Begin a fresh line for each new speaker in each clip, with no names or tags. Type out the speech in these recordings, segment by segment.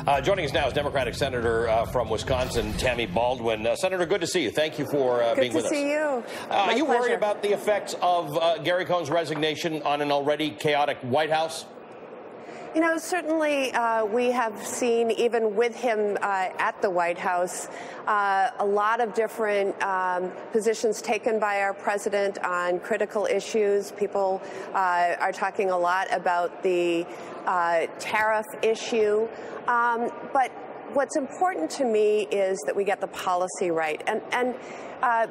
Joining us now is Democratic Senator from Wisconsin, Tammy Baldwin. Senator, good to see you. Thank you for being with us.
Good to see you.
Are you
pleasure.
worried about the effects of Gary Cohn's resignation on an already chaotic White House?
You know, certainly we have seen, even with him at the White House, a lot of different positions taken by our president on critical issues. People are talking a lot about the tariff issue. But what's important to me is that we get the policy right. And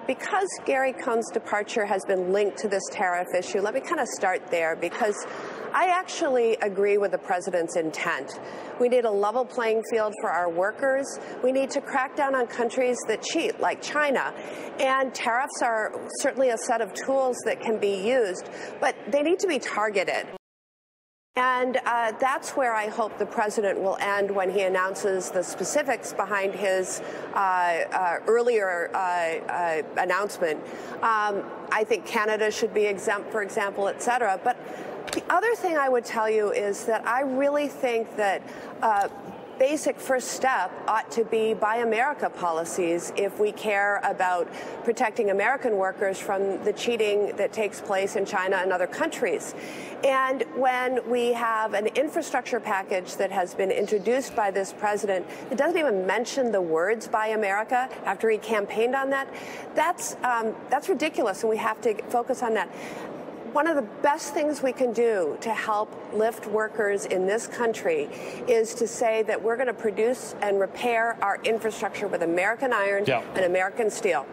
because Gary Cohn's departure has been linked to this tariff issue, let me kind of start there, because I actually agree with the president's intent. We need a level playing field for our workers. We need to crack down on countries that cheat, like China. And tariffs are certainly a set of tools that can be used, but they need to be targeted. And that's where I hope the president will end when he announces the specifics behind his earlier announcement. I think Canada should be exempt, for example, et cetera. But the other thing I would tell you is that I really think that basic first step ought to be Buy America policies if we care about protecting American workers from the cheating that takes place in China and other countries. And when we have an infrastructure package that has been introduced by this president that doesn't even mention the words Buy America after he campaigned on that, that's ridiculous, and we have to focus on that. One of the best things we can do to help lift workers in this country is to say that we're going to produce and repair our infrastructure with American iron and American steel.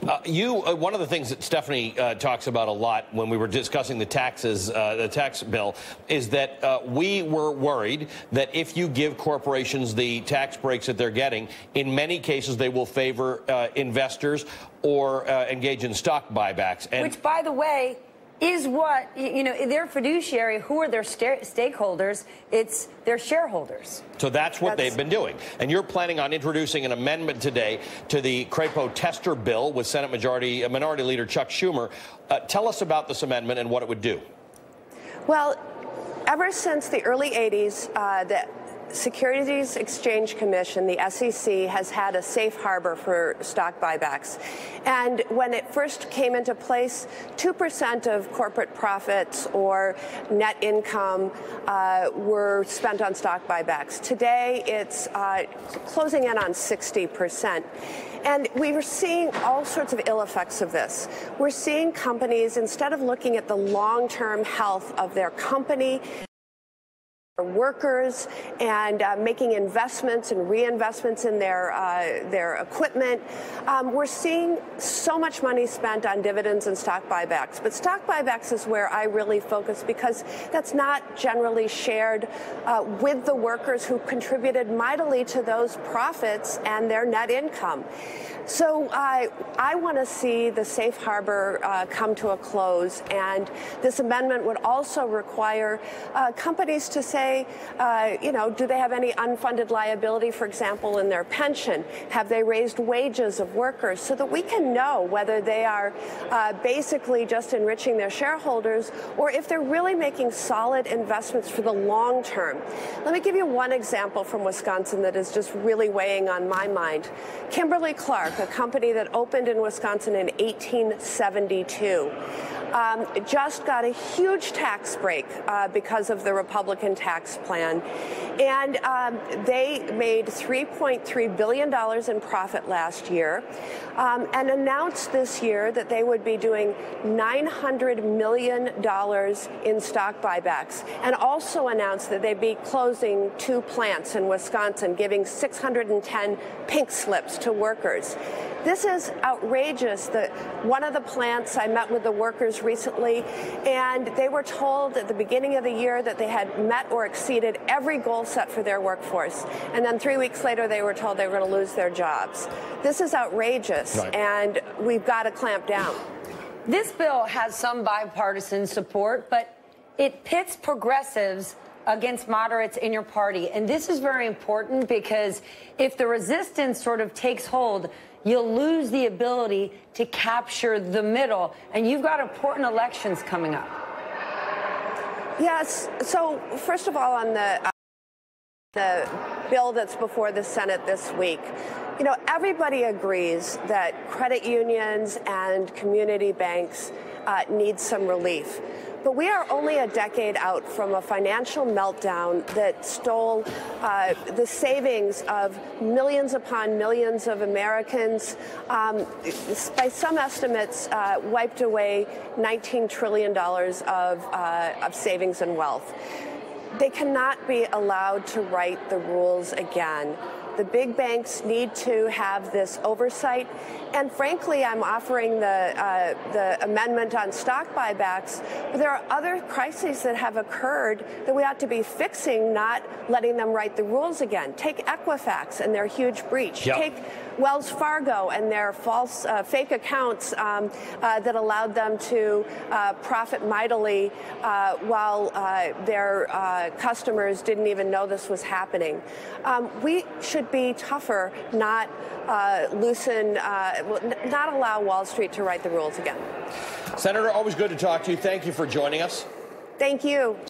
One of the things that Stephanie talks about a lot when we were discussing the taxes, the tax bill, is that we were worried that if you give corporations the tax breaks that they're getting, in many cases they will favor investors or engage in stock buybacks. And
which, by the way, is what, you know, their fiduciary, who are their stakeholders? It's their shareholders.
So that's what they've been doing. And you're planning on introducing an amendment today to the Crapo Tester bill with Senate Minority Leader Chuck Schumer. Tell us about this amendment and what it would do.
Well, ever since the early 80s, the Securities Exchange Commission, the SEC, has had a safe harbor for stock buybacks. And when it first came into place, 2% of corporate profits or net income were spent on stock buybacks. Today, it's closing in on 60%. And we were seeing all sorts of ill effects of this. We're seeing companies, instead of looking at the long-term health of their company, workers, and making investments and reinvestments in their equipment, we're seeing so much money spent on dividends and stock buybacks. But stock buybacks is where I really focus, because that's not generally shared with the workers who contributed mightily to those profits and their net income. So I want to see the safe harbor come to a close, and this amendment would also require companies to say, you know, do they have any unfunded liability, for example, in their pension? Have they raised wages of workers, so that we can know whether they are basically just enriching their shareholders or if they're really making solid investments for the long term. Let me give you one example from Wisconsin that is just really weighing on my mind. Kimberly-Clark, a company that opened in Wisconsin in 1872, just got a huge tax break because of the Republican tax plan. And they made $3.3 billion in profit last year, and announced this year that they would be doing $900 million in stock buybacks, and also announced that they'd be closing 2 plants in Wisconsin, giving 610 pink slips to workers. This is outrageous. One of the plants, I met with the workers recently, and they were told at the beginning of the year that they had met or exceeded every goal set for their workforce. And then 3 weeks later, they were told they were going to lose their jobs. This is outrageous, and we've got to clamp down.
This bill has some bipartisan support, but it pits progressives against moderates in your party. And this is very important, because if the resistance sort of takes hold, you'll lose the ability to capture the middle. And you've got important elections coming up.
Yes. So first of all, on the The bill that's before the Senate this week. You know, everybody agrees that credit unions and community banks need some relief. But we are only a decade out from a financial meltdown that stole the savings of millions upon millions of Americans. By some estimates, wiped away $19 trillion of savings and wealth. They cannot be allowed to write the rules again. The big banks need to have this oversight. And frankly, I'm offering the amendment on stock buybacks. But there are other crises that have occurred that we ought to be fixing, not letting them write the rules again. Take Equifax and their huge breach.
Yep.
Take Wells Fargo and their false fake accounts that allowed them to profit mightily while their customers didn't even know this was happening. We should be tougher, not not allow Wall Street to write the rules again.
Senator, always good to talk to you. Thank you for joining us.
Thank you.